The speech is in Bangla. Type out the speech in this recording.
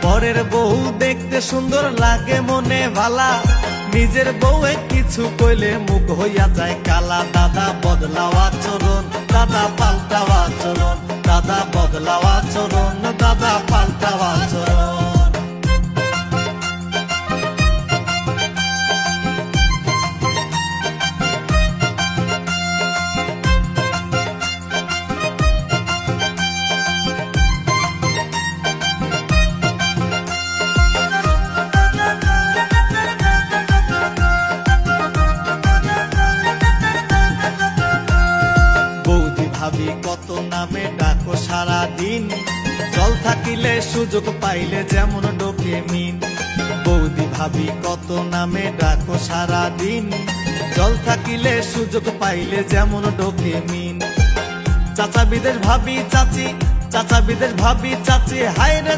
পরের বউ দেখতে সুন্দর লাগে মনে ভালা, নিজের বউয়ে কিছু কইলে মুখ হইয়া যায় কালা। দাদা বদলাও আচরণ, দাদা পাল্টাও আচরণ, দাদা বদলাও আচরণ, দাদা পাল্টাও আচরণ। ভাবি কত নামে ডাকো সারা দিন, জল থাকিলে সুযোগ পাইলে যেমন ডোকে মিন। বৌদি ভাবি কত নামে ডাকো সারা দিন, জল থাকিলে সুযোগ পাইলে যেমন ডোকে মিন। চাচা বিদেশ ভাবি চাচি, চাচা বিদেশ ভাবি চাচি, হায় রে